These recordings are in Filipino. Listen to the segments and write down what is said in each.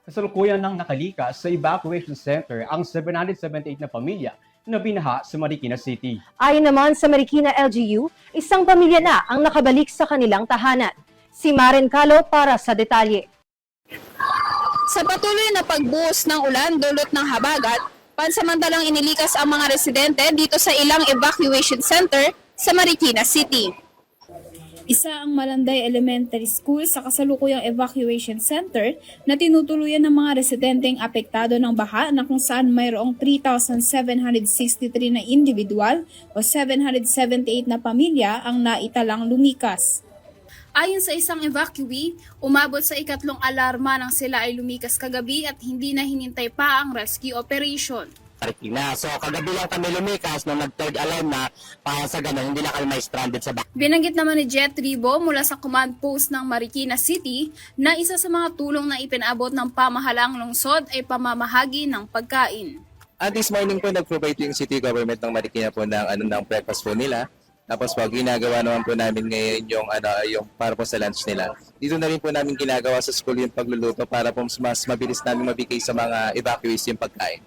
Kasalukuyan nang nakalikas sa evacuation center ang 778 na pamilya na binaha sa Marikina City. Ayon naman sa Marikina LGU, isang pamilya na ang nakabalik sa kanilang tahanan. Si Maren Calo para sa detalye. Sa patuloy na pagbuhos ng ulan dulot ng habagat, pansamantalang inilikas ang mga residente dito sa ilang evacuation center sa Marikina City. Isa ang Malanday Elementary School sa kasalukuyang evacuation center na tinutuluyan ng mga residenteng apektado ng baha na kung saan mayroong 3,763 na individual o 778 na pamilya ang naitalang lumikas. Ayon sa isang evacuee, umabot sa ikatlong alarma nang sila ay lumikas kagabi at hindi na hinintay pa ang rescue operation. Marikina. So kagabi lang kami lumikas nung nag-third alarm na para sa ganun, hindi na kami may stranded sa back. Binanggit naman ni Jet Ribo mula sa command post ng Marikina City na isa sa mga tulong na ipinabot ng pamahalaang lungsod ay pamamahagi ng pagkain. At this morning po nag-provide yung city government ng Marikina po ng breakfast po nila. Tapos po ginagawa naman po namin ngayon yung para po sa lunch nila. Dito na rin po namin ginagawa sa school yung pagluluto para po mas mabilis namin mabigay sa mga evacuees yung pagkain.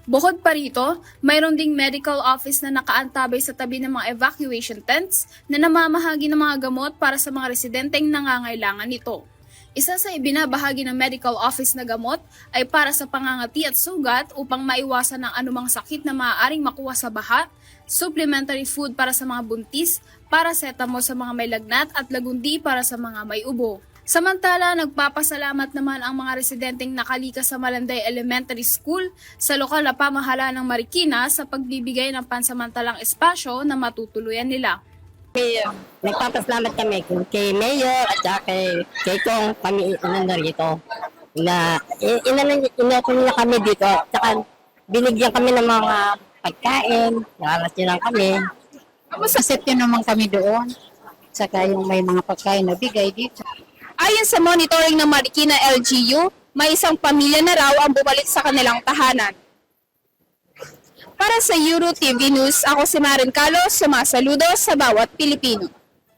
Bukod pa rito, mayroon ding medical office na nakaantabay sa tabi ng mga evacuation tents na namamahagi ng mga gamot para sa mga residenteng nangangailangan nito. Isa sa ibinabahagi ng medical office na gamot ay para sa pangangati at sugat upang maiwasan ang anumang sakit na maaaring makuha sa baha, supplementary food para sa mga buntis, paracetamol sa mga may lagnat at lagundi para sa mga may ubo. Samantala, nagpapasalamat naman ang mga residenteng nakalikas sa Malanday Elementary School sa lokal na pamahalaan ng Marikina sa pagbibigay ng pansamantalang espasyo na matutuluyan nila. Nagpapasalamat kami kay Mayor at saka kay Kong kami narito na inopon niya kami dito at saka binigyan kami ng mga pagkain, nakalas niya lang kami. Masasip yun naman kami doon. Saka yung may mga pagkain na bigay dito. Ayon sa monitoring ng Marikina LGU, may isang pamilya na raw ang bumalik sa kanilang tahanan. Para sa Euro TV News, ako si Maren Calo, sumasaludo sa bawat Pilipino.